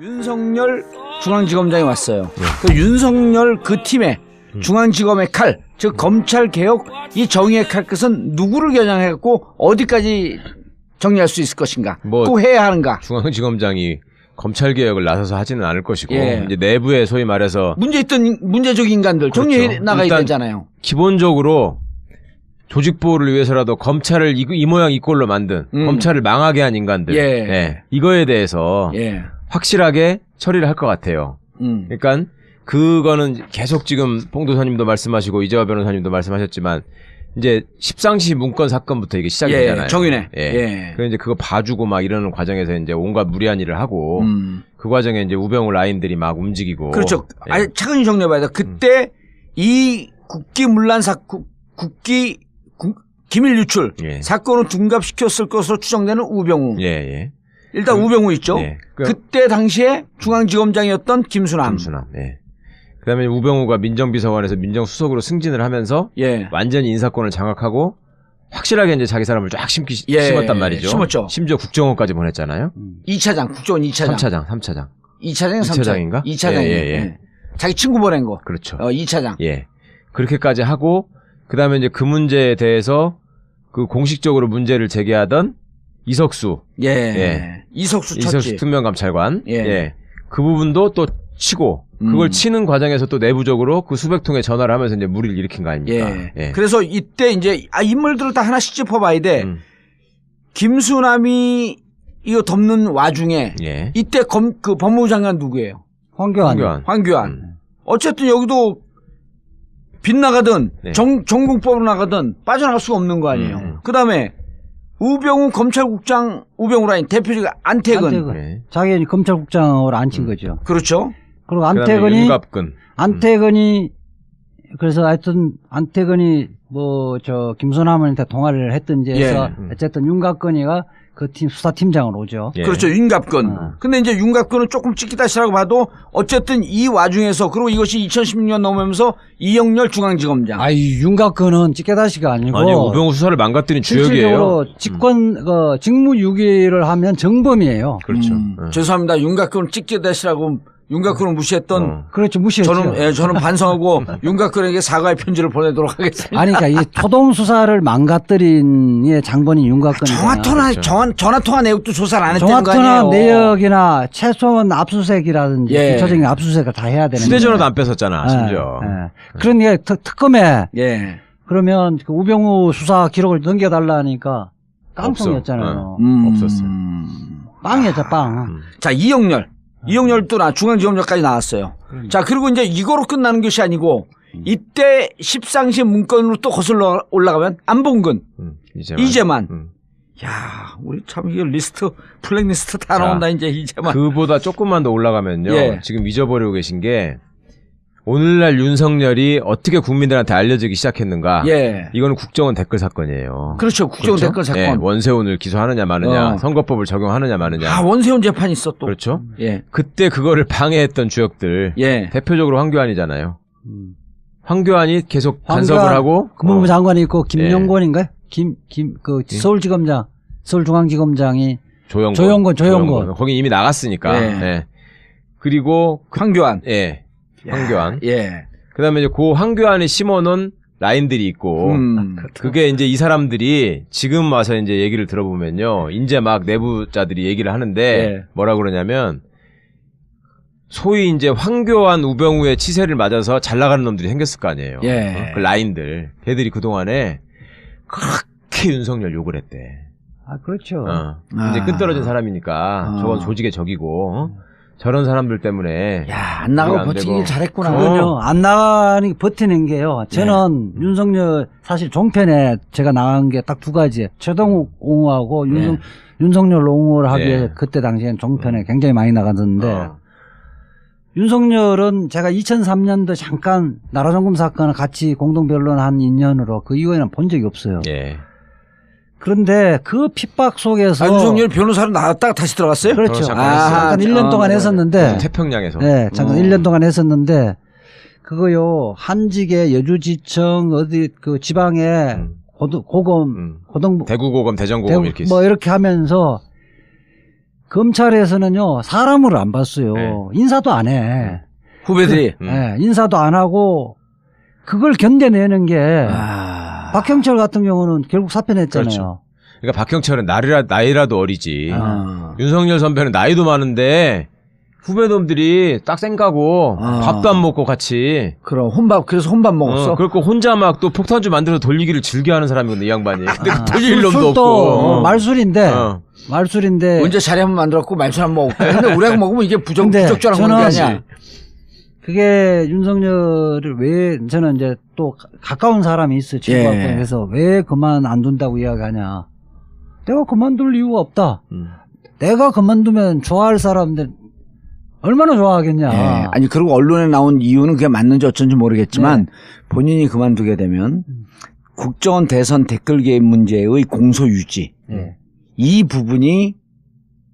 윤석열 중앙지검장이 왔어요. 그 윤석열 그 팀에 중앙지검의 칼, 즉 검찰개혁 이 정의의 칼끝은 누구를 겨냥해갖고 어디까지 정리할 수 있을 것인가, 꼭 해야 하는가. 중앙지검장이 검찰개혁을 나서서 하지는 않을 것이고, 예. 이제 내부에 소위 말해서 문제적 인간들 정리해 그렇죠. 나가야 되잖아요. 기본적으로 조직보호를 위해서라도 검찰을 이 모양 이 꼴로 만든 검찰을 망하게 한 인간들, 예. 예. 이거에 대해서 확실하게 처리를 할 것 같아요. 그러니까 그거는 계속 지금 봉도사님도 말씀하시고 이재화 변호사님도 말씀하셨지만 이제 십상시 문건 사건부터 이게 시작이 되잖아요. 정윤회. 그래서 이제 그거 봐주고 막 이러는 과정에서 이제 온갖 무리한 일을 하고 그 과정에 이제 우병우 라인들이 막 움직이고. 그렇죠. 아니, 차근히 정리해봐야 돼. 그때 이 국기문란 사건, 기밀 유출 사건을 둔갑시켰을 것으로 추정되는 우병우. 일단 우병우 있죠. 그때 당시에 중앙지검장이었던 김수남. 그다음에 우병우가 민정비서관에서 민정수석으로 승진을 하면서 완전히 인사권을 장악하고 확실하게 이제 자기 사람을 쫙 심었단 말이죠. 심었죠. 심지어 국정원까지 보냈잖아요. 2차장, 국정원 2차장. 3차장. 2차장, 2차장인가? 2차장. 자기 친구 보낸 거. 그렇죠. 2차장. 그렇게까지 하고 그다음에 이제 그 문제에 대해서 그 공식적으로 문제를 제기하던 이석수. 이석수 특명감찰관. 그 부분도 또 치고 그걸 치는 과정에서 또 내부적으로 그 수백 통의 전화를 하면서 이제 무리를 일으킨 거 아닙니까? 그래서 이때 이제 인물들을 다 하나씩 짚어봐야 돼. 김수남이 이거 덮는 와중에 이때 그 법무부 장관 누구예요? 황교안. 어쨌든 여기도 빗나가든 전공법으로 나가든 빠져나갈 수가 없는 거 아니에요. 그다음에 우병우 검찰국장 우병우 라인 대표적 안태근. 자기 검찰국장으로 앉힌 거죠. 그렇죠. 그리고 안태근이 그래서 하여튼 안태근이 뭐 저 김수남한테 통화를 했든지 해서 어쨌든 윤갑근이가 그 팀 수사팀장으로 오죠. 그렇죠. 윤갑근. 근데 이제 윤갑근은 조금 찍기다시라고 봐도 어쨌든 이 와중에서 그리고 이것이 2016년 넘으면서 이영렬 중앙지검장. 윤갑근은 찍기다시가 아니고 우병우 수사를 망가뜨린 주역이에요. 실질적으로 직무유기를 하면 정범이에요. 그렇죠. 죄송합니다. 윤갑근은 찍기다시라고 윤곽근을 무시했던. 그렇죠. 무시했죠. 저는 반성하고 윤곽근에게 사과의 편지를 보내도록 하겠습니다. 아니, 그러니까 이 토동수사를 망가뜨린 장본인 윤곽근이잖아요. 전화통화 내역도 조사를 안 했다는 거 아니에요. 전화통화 내역이나 최소한 압수수색이라든지 기초적인 압수수색을 다 해야 되는 휴대전화도 안 뺏었잖아, 심지어. 그러니까 특검에 그러면 그 우병우 수사 기록을 넘겨달라니까 깡통이었잖아요. 없었어요. 빵이었죠, 빵. 자, 이영렬도 중앙지검장까지 나왔어요. 자, 그리고 이제 이거로 끝나는 것이 아니고 이때 십상시 문건으로 또 거슬러 올라가면 안봉근, 이재만. 야, 우리 참 이게 블랙리스트 다 나온다 이제 이재만. 그보다 조금만 더 올라가면요. 지금 잊어버리고 계신 게 오늘날 윤석열이 어떻게 국민들한테 알려지기 시작했는가. 이거는 국정원 댓글 사건이에요. 그렇죠. 국정원 댓글 사건. 원세훈을 기소하느냐 마느냐, 선거법을 적용하느냐 마느냐. 원세훈 재판이 있어 또. 그렇죠. 그때 그거를 방해했던 주역들. 대표적으로 황교안이잖아요. 황교안이 계속 간섭을 하고. 법무부 장관이 있고 김용권인가요? 서울중앙지검장이 조영권. 거기 이미 나갔으니까. 그리고 황교안. 그다음에 이제 그 황교안이 심어놓은 라인들이 있고, 그게 이제 이 사람들이 지금 와서 이제 얘기를 들어보면요, 이제 막 내부자들이 얘기를 하는데 뭐라 그러냐면 소위 이제 황교안, 우병우의 치세를 맞아서 잘 나가는 놈들이 생겼을 거 아니에요. 그 라인들, 걔들이 그 동안에 그렇게 윤석열 욕을 했대. 그렇죠. 이제 끈떨어진 사람이니까 저건 조직의 적이고. 저런 사람들 때문에. 안 나가고 버티길 잘했구나. 그럼요. 안 나가니 버티는 게요. 저는 윤석열 사실 종편에 제가 나간 게 딱 두 가지. 최동욱 옹호하고 윤석열 옹호를 하기 위해서 그때 당시엔 종편에 굉장히 많이 나갔는데 윤석열은 제가 2003년도 잠깐 나라정금 사건을 같이 공동 변론한 인연으로 그 이후에는 본 적이 없어요. 그런데 그 핍박 속에서 윤석열 변호사로 나왔다가 다시 들어갔어요? 그렇죠. 잠깐 1년 동안 했었는데 태평양에서 잠깐 1년 동안 했었는데 그거요 한직의 여주지청 어디 그 지방에 고검 대구고검 대전고검 이렇게 뭐 이렇게 하면서 검찰에서는요 사람을 안 봤어요. 네. 인사도 안 해. 후배들이. 네, 인사도 안 하고 그걸 견뎌내는 게 박형철 같은 경우는 결국 사표 냈잖아요. 그렇죠. 그러니까 박형철은 나이라도 어리지. 윤석열 선배는 나이도 많은데 후배놈들이 딱 생가고 밥도 안 먹고 같이. 그럼 그래서 혼밥 먹었어? 그리고 혼자 막 또 폭탄주 만들어서 돌리기를 즐겨하는 사람이거든, 이 양반이. 근데 돌릴 놈도 없고. 말술인데. 언제 자리 한번 만들었고 말술 한번 먹고. 근데 우리가 먹으면 이게 부적절한 건 아니야. 그게 윤석열을 왜, 저는 이제 또 가까운 사람이 있어, 친구하고. 그래서 왜 그만 안 둔다고 이야기하냐. 내가 그만둘 이유가 없다. 내가 그만두면 좋아할 사람들 얼마나 좋아하겠냐. 예. 아니 그리고 언론에 나온 이유는 그게 맞는지 어쩐지 모르겠지만 본인이 그만두게 되면 국정원 대선 댓글 개입 문제의 공소 유지 이 부분이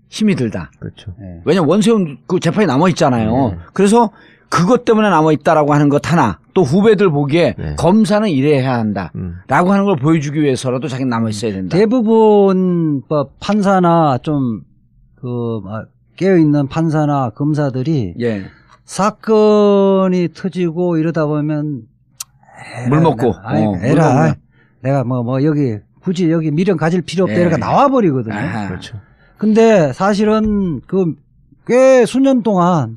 힘이 들다. 그렇죠. 왜냐면 원세훈 그 재판이 남아 있잖아요. 그래서 그것 때문에 남아 있다라고 하는 것 하나, 또 후배들 보기에 검사는 이래야 한다라고 하는 걸 보여주기 위해서라도 자기는 남아 있어야 된다. 대부분 판사나 좀 깨어있는 판사나 검사들이 사건이 터지고 이러다 보면 물 먹고 내가 뭐 여기 굳이 여기 미련 가질 필요 없다 이렇게 나와버리거든요. 그렇죠. 근데 사실은 그 꽤 수년 동안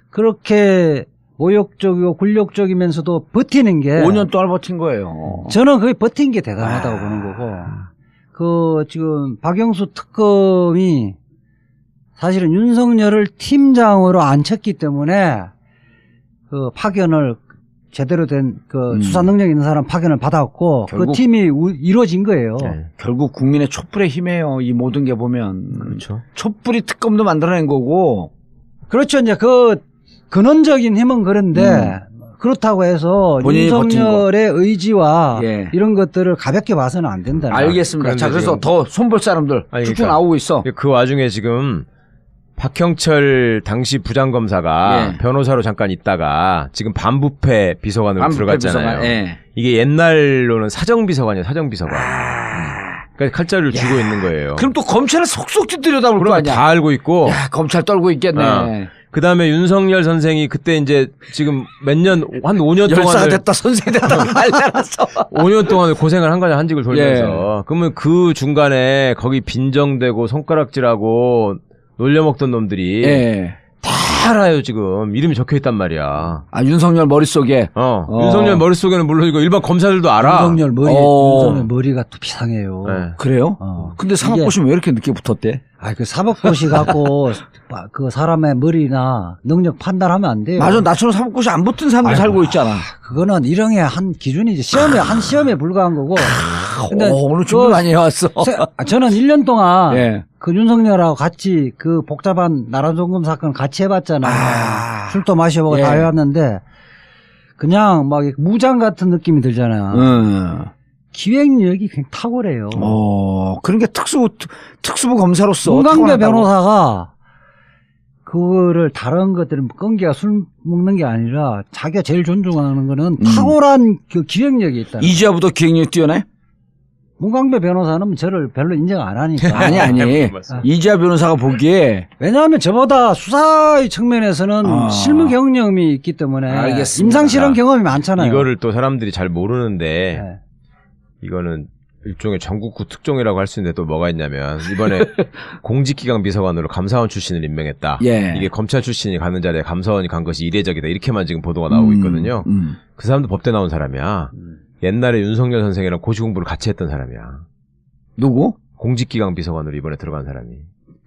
그렇게 모욕적이고 굴욕적이면서도 버티는 게 5년 동안 버틴 거예요. 저는 그게 버틴 게 대단하다고 보는 거고 그 지금 박영수 특검이 사실은 윤석열을 팀장으로 앉혔기 때문에 그 파견을 제대로 된 그 수사 능력 있는 사람 파견을 받았고 그 팀이 이루어진 거예요. 결국 국민의 촛불의 힘이에요. 이 모든 게 보면. 그렇죠. 촛불이 특검도 만들어낸 거고. 그렇죠. 이제 그 근원적인 힘은 그런데 그렇다고 해서 윤석열의 의지와 이런 것들을 가볍게 봐서는 안 된다. 알겠습니다. 자, 그래서 더 손볼 사람들 쭉쭉 나오고 있어. 그 와중에 지금 박형철 당시 부장검사가 변호사로 잠깐 있다가 지금 반부패 비서관으로 들어갔잖아요. 이게 옛날로는 사정비서관이에요. 사정비서관. 그러니까 칼자루를 쥐고 있는 거예요. 그럼 또 검찰을 속속히 들여다볼 거 아니야. 다 알고 있고. 야, 검찰 떨고 있겠네. 그 다음에 윤석열 선생이 그때 이제 지금 한 5년 동안. 열사가 됐다, 선생이 됐다, 말려놨어. 5년 동안 고생을 한 가지 한직을 돌면서. 그러면 그 중간에 거기 빈정대고 손가락질하고 놀려먹던 놈들이 다 알아요, 지금. 이름이 적혀 있단 말이야. 아, 윤석열 머릿속에? 윤석열 머릿속에는 물론 이거 일반 검사들도 알아. 윤석열 머리가 또 비상해요. 그래요? 근데 사법고시 왜 이렇게 늦게 붙었대? 그 사법고시 갖고 그 사람의 머리나 능력 판단하면 안 돼요. 맞아. 나처럼 사법고시 안 붙은 사람들 살고 있잖아. 그거는 일형의 한 기준이지. 한 시험에 불과한 거고. 근데 오늘 준비 많이 해왔어. 저는 1년 동안 그 윤석열하고 같이 그 복잡한 나라종금 사건 같이 해봤잖아요. 술도 마셔보고 다 해왔는데 그냥 막 무장 같은 느낌이 들잖아요. 기획력이 굉장히 탁월해요. 그런 게 특수부 검사로서. 문강배 변호사가 그거를 다른 것들은 끈기가 술 먹는 게 아니라 자기가 제일 존중하는 거는 탁월한 그 기획력이 있다. 이지아보다 기획력이 뛰어나요? 문강배 변호사는 저를 별로 인정 안 하니까. 아니. 이지아 변호사가 보기에. 왜냐하면 저보다 수사의 측면에서는 실무 경험이 있기 때문에. 알겠습니다. 임상실험 경험이 많잖아요. 이거를 또 사람들이 잘 모르는데 이거는 일종의 전국구 특종이라고 할 수 있는데 또 뭐가 있냐면 이번에 공직기강 비서관으로 감사원 출신을 임명했다. 이게 검찰 출신이 가는 자리에 감사원이 간 것이 이례적이다. 이렇게만 지금 보도가 나오고 있거든요. 그 사람도 법대 나온 사람이야. 옛날에 윤석열 선생이랑 고시 공부를 같이 했던 사람이야. 누구? 공직기강 비서관으로 이번에 들어간 사람이.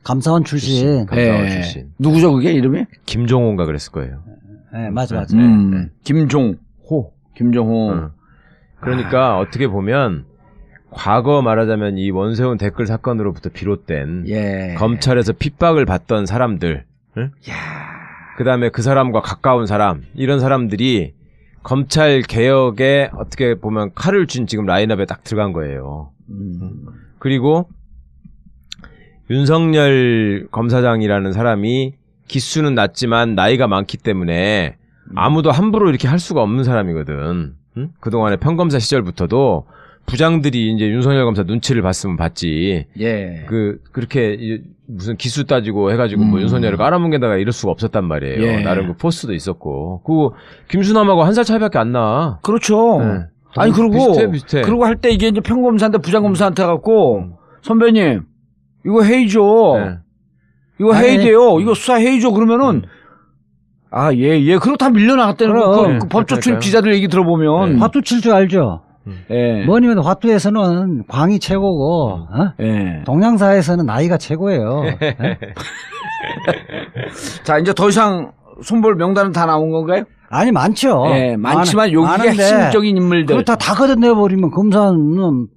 감사원 출신. 감사원 출신. 누구죠 그게 이름이? 김종호인가 그랬을 거예요. 맞아. 김종호. 그러니까 어떻게 보면 과거 말하자면 이 원세훈 댓글 사건으로부터 비롯된 검찰에서 핍박을 받던 사람들, 그 다음에 그 사람과 가까운 사람, 이런 사람들이 검찰 개혁에 어떻게 보면 칼을 쥔 지금 라인업에 딱 들어간 거예요. 그리고 윤석열 검사장이라는 사람이 기수는 낮지만 나이가 많기 때문에 아무도 함부로 이렇게 할 수가 없는 사람이거든. 그동안의 평검사 시절부터도 부장들이 이제 윤석열 검사 눈치를 봤으면 봤지. 예. 그렇게 무슨 기수 따지고 해가지고 뭐 윤석열을 깔아뭉개다가 이럴 수가 없었단 말이에요. 예. 나름 그 포스도 있었고. 그리고 김수남하고 한 살 차이밖에 안 나. 그렇죠. 네. 아니 그리고 비슷해. 그리고 할 때 이게 이제 평검사한테 부장검사한테 갖고 선배님 이거 회의죠. 네. 이거 회의돼요. 이거 수사 회의죠. 그러면은 예. 그리고 다 밀려나갔다는 거. 그 법조 출입 기자들 얘기 들어보면 화투 칠 줄 알죠. 예. 뭐니면 화투에서는 광이 최고고 예. 동양사에서는 나이가 최고예요. 자 이제 더 이상 손볼 명단은 다 나온 건가요? 아니 많죠. 예, 많지만 여기가 많은데 핵심적인 인물들. 그렇다 다 걷어내버리면 검사는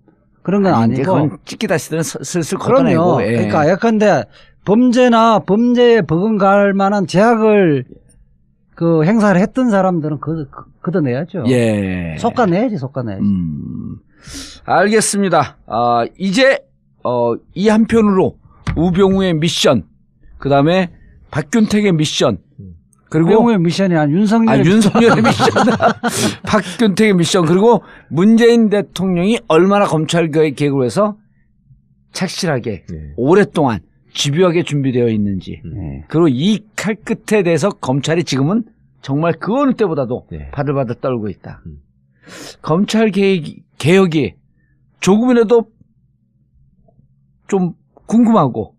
그런 건 아니고. 그건 찍기다 시들은 슬슬 걷어내고. 그럼요. 그러니까 예컨대 범죄나 범죄에 버금갈 만한 제약을 그 행사를 했던 사람들은 걷어내야죠. 예. 속아내야지. 알겠습니다. 이제 이 한편으로 우병우의 미션, 그 다음에 박균택의 미션, 그리고 우병우의 미션이 아니라 윤석열의 미션, 박균택의 미션, 그리고 문재인 대통령이 얼마나 검찰 개혁을 해서 착실하게 오랫동안 집요하게 준비되어 있는지, 그리고 이 칼 끝에 대해서 검찰이 지금은 정말 그 어느 때보다도 바들바들 떨고 있다. 검찰 개혁이 조금이라도 좀 궁금하고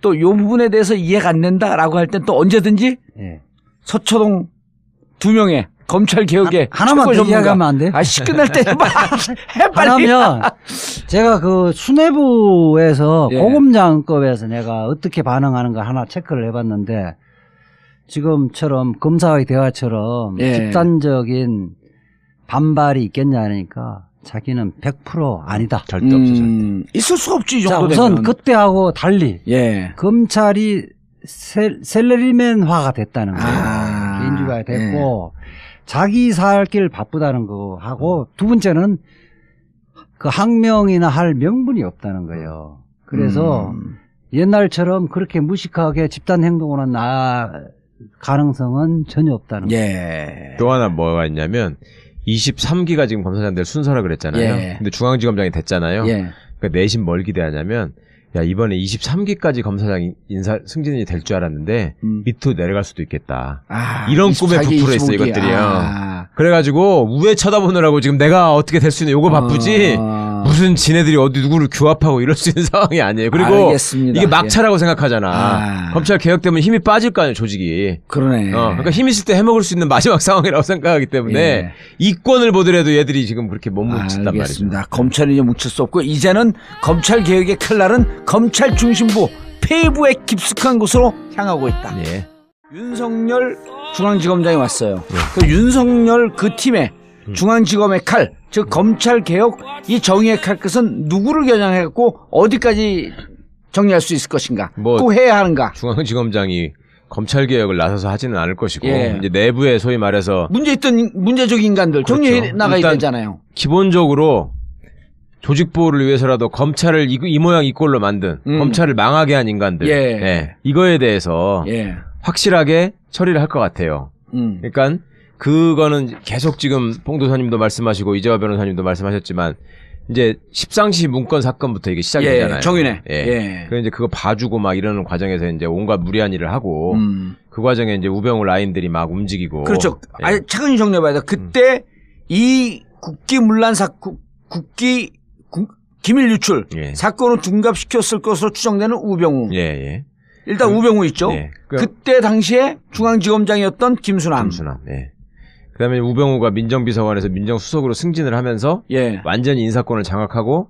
또 이 부분에 대해서 이해가 안 된다라고 할 땐 또 언제든지 서초동 2명의 검찰 개혁에 하나만 더 이야기하면 안 돼요? 끝날 때 해 빨리. 하나면 제가 그 수뇌부에서 고검장급에서 내가 어떻게 반응하는가 하나 체크를 해봤는데 지금처럼 검사의 대화처럼 집단적인 반발이 있겠냐 하니까 자기는 100% 아니다. 절대 없어. 절대. 있을 수 없지 이 자, 정도 우선 되면. 그때하고 달리 검찰이 셀러리맨화가 됐다는 거예요. 개인주의가 됐고 자기 살 길 바쁘다는 거 하고 두 번째는 그 항명이나 할 명분이 없다는 거예요. 그래서 옛날처럼 그렇게 무식하게 집단 행동으로 나아갈 가능성은 전혀 없다는 거예요. 또 하나 뭐가 있냐면 23기가 지금 검사장들 순서라 그랬잖아요. 근데 중앙지검장이 됐잖아요. 그러니까 내심 뭘 기대하냐면 야 이번에 23기까지 검사장 인사 승진이 될 줄 알았는데 밑으로 내려갈 수도 있겠다. 이런 꿈에 부풀어 있어 이것들이요. 그래가지고 우회 쳐다보느라고 지금 내가 어떻게 될 수 있는 요거 바쁘지 무슨 지네들이 어디 누구를 규합하고 이럴 수 있는 상황이 아니에요. 그리고 알겠습니다. 이게 막차라고 생각하잖아. 검찰 개혁 때문에 힘이 빠질 거 아니에요, 조직이. 그러네. 그러니까 힘 있을 때 해먹을 수 있는 마지막 상황이라고 생각하기 때문에 이권을 보더라도 얘들이 지금 그렇게 못 뭉친단 말이죠. 알겠습니다. 검찰이 이제 뭉칠 수 없고 이제는 검찰 개혁의 칼날은 검찰 중심부 폐부에 깊숙한 곳으로 향하고 있다. 윤석열 중앙지검장이 왔어요. 그 윤석열 그 팀의 중앙지검의 칼, 즉 검찰개혁 이 정의의 칼끝은 누구를 겨냥해갖고 어디까지 정리할 수 있을 것인가, 꼭 해야 하는가. 중앙지검장이 검찰개혁을 나서서 하지는 않을 것이고 이제 내부에 소위 말해서 문제적 인간들 정리해 나가야 되잖아요. 기본적으로 조직보호를 위해서라도 검찰을 이 모양 이 꼴로 만든 검찰을 망하게 한 인간들 이거에 대해서 확실하게 처리를 할 것 같아요. 그러니까 그거는 계속 지금 봉도사님도 말씀하시고 이재화 변호사님도 말씀하셨지만 이제 십상시 문건 사건부터 이게 시작이 되잖아요. 정윤회. 그래서 이제 그거 봐주고 막 이러는 과정에서 이제 온갖 무리한 일을 하고 그 과정에 이제 우병우 라인들이 막 움직이고. 그렇죠. 아니 차근히 정리해봐야 돼. 그때 이 국기문란 사건, 기밀 유출 사건을 둔갑시켰을 것으로 추정되는 우병우. 일단 우병우 있죠. 그때 당시에 중앙지검장이었던 김수남. 그다음에 우병우가 민정비서관에서 민정수석으로 승진을 하면서 완전히 인사권을 장악하고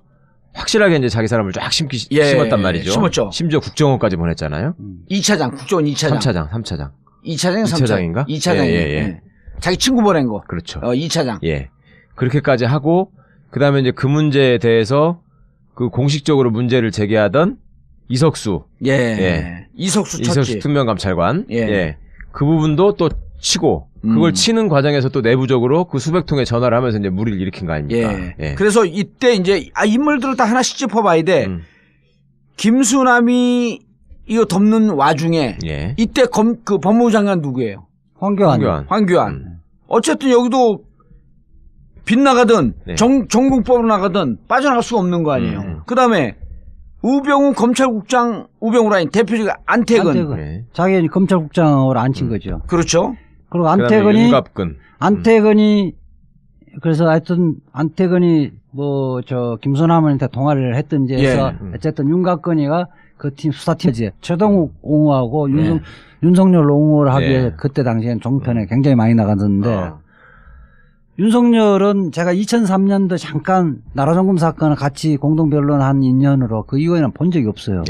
확실하게 이제 자기 사람을 쫙 심었단 말이죠. 심었죠. 심지어 국정원까지 보냈잖아요. 2차장, 국정원 2차장. 3차장. 2차장, 2차장인가? 2차장. 자기 친구 보낸 거. 그렇죠. 2차장. 그렇게까지 하고 그다음에 이제 그 문제에 대해서 그 공식적으로 문제를 제기하던 이석수. 이석수 특명감찰관. 그 부분도 또 치고 그걸 치는 과정에서 또 내부적으로 그 수백 통의 전화를 하면서 이제 무리를 일으킨 거 아닙니까? 그래서 이때 이제 인물들을 다 하나씩 짚어봐야 돼. 김수남이 이거 덮는 와중에 이때 그 법무부 장관 누구예요? 황교안. 어쨌든 여기도 빗나가든 정공법으로 나가든 빠져나갈 수가 없는 거 아니에요. 그다음에 우병우 검찰국장, 우병우 라인 대표직 안태근. 자기 검찰국장으로 앉힌 거죠. 그렇죠. 그리고 안태근이 그래서 하여튼 안태근이 뭐 저 김선남한테 통화를 했든지 해서 어쨌든 윤곽근이가 그 팀 수사팀이지 최동욱 옹호하고 윤석열 옹호를 하기 위해 그때 당시엔 종편에 굉장히 많이 나갔는데 윤석열은 제가 2003년도 잠깐 나라정금 사건을 같이 공동 변론한 인연으로 그 이후에는 본 적이 없어요.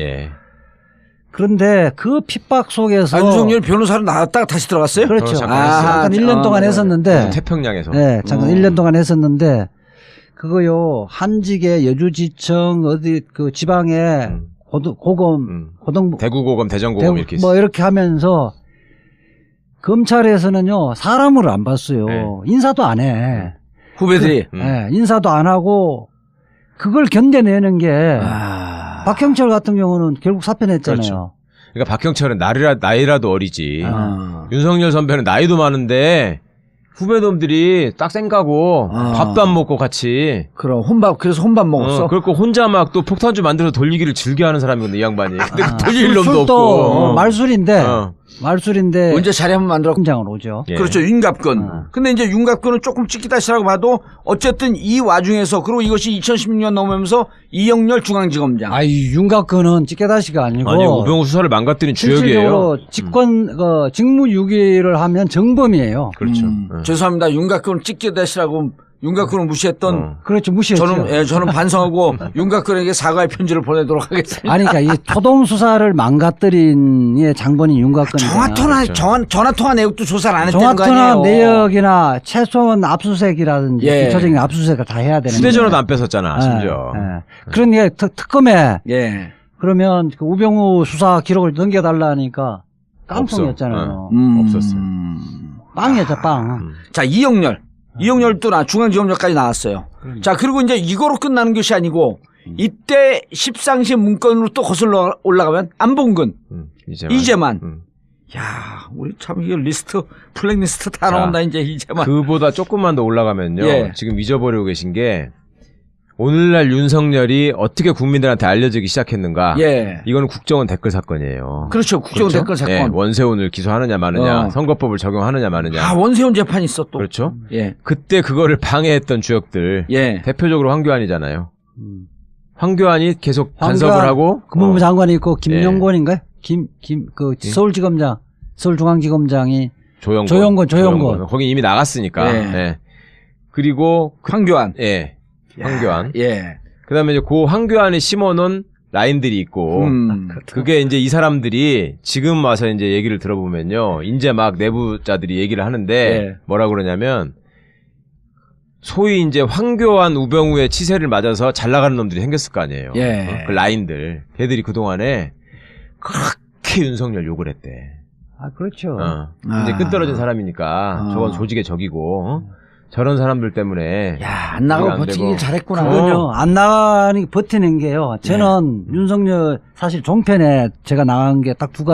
그런데 그 핍박 속에서 윤석열 변호사로 나왔다가 다시 들어갔어요? 그렇죠. 잠깐 1년 동안 했었는데 태평양에서 잠깐 1년 동안 했었는데 그거요 한직의 여주지청 어디 그 지방에 고등 대구고검 대전고검 이렇게 뭐 이렇게 하면서 검찰에서는요 사람을 안 봤어요. 인사도 안 해. 후배들이 인사도 안 하고 그걸 견뎌내는 게 박형철 같은 경우는 결국 사표냈잖아요. 그렇죠. 그러니까 박형철은 나이라도 어리지. 윤석열 선배는 나이도 많은데 후배놈들이 딱 쌩가고 밥도 안 먹고 같이. 그래서 혼밥 먹었어. 그리고 혼자 막 또 폭탄주 만들어서 돌리기를 즐겨하는 사람이거든 이 양반이. 근데 돌릴 놈도 없고. 말술인데 언제 자리 한번 만들어 공장을 오죠. 그렇죠. 윤갑근. 근데 이제 윤갑근은 조금 찍기다시라고 봐도 어쨌든 이 와중에서 그리고 이것이 2016년 넘으면서 이영렬 중앙지검장. 윤갑근은 찍기다시가 아니고 우병우 수사를 망가뜨린 주역이에요. 실질적으로 직무유기를 하면 정범이에요. 그렇죠. 죄송합니다. 윤곽근을 찍기다시라고 윤곽근을 무시했던. 그렇죠. 무시했죠. 저는 반성하고 윤곽근에게 사과의 편지를 보내도록 하겠습니다. 아니, 그러니까 이 초동 수사를 망가뜨린 장본인 윤곽근이잖아요. 전화통화 내역도 조사를 안 했다는 거 아니에요. 전화통화 내역이나 최소한 압수수색이라든지 기초적인 압수수색을 다 해야 되는데. 휴대전화도 안 뺏었잖아, 심지어. 그러니까 특검에 그러면 그 우병우 수사 기록을 넘겨달라니까 깡통이었잖아요. 없었어. 빵이었죠, 빵. 자, 이영렬도 중앙지검장까지 나왔어요. 자, 그리고 이제 이거로 끝나는 것이 아니고 이때 십상시 문건으로 또 거슬러 올라가면 안봉근, 이재만. 야, 우리 참 이게 블랙리스트 다 나온다 이제 이재만. 그보다 조금만 더 올라가면요. 지금 잊어버리고 계신 게 오늘날 윤석열이 어떻게 국민들한테 알려지기 시작했는가. 이거는 국정원 댓글 사건이에요. 그렇죠. 국정원 댓글 사건. 원세훈을 기소하느냐 마느냐, 선거법을 적용하느냐 마느냐. 원세훈 재판이 있어 또. 그렇죠. 그때 그거를 방해했던 주역들. 대표적으로 황교안이잖아요. 황교안이 계속 간섭을 하고. 법무부 장관이 있고 김용건인가요? 서울중앙지검장이 조영건. 거기 이미 나갔으니까. 그리고 황교안. 그다음에 이제 그 황교안이 심어놓은 라인들이 있고 그게 이제 이 사람들이 지금 와서 이제 얘기를 들어보면요. 이제 막 내부자들이 얘기를 하는데 뭐라 그러냐면 소위 이제 황교안 우병우의 치세를 맞아서 잘 나가는 놈들이 생겼을 거 아니에요. 그 라인들. 걔들이 그동안에 그렇게 윤석열 욕을 했대. 그렇죠. 이제 끈떨어진 사람이니까 저건 조직의 적이고 저런 사람들 때문에. 안 나가고 버티길 잘했구나. 그건요, 안 나가니 버티는 게요. 저는 윤석열 사실 종편에 제가 나간 게 딱 두 가지.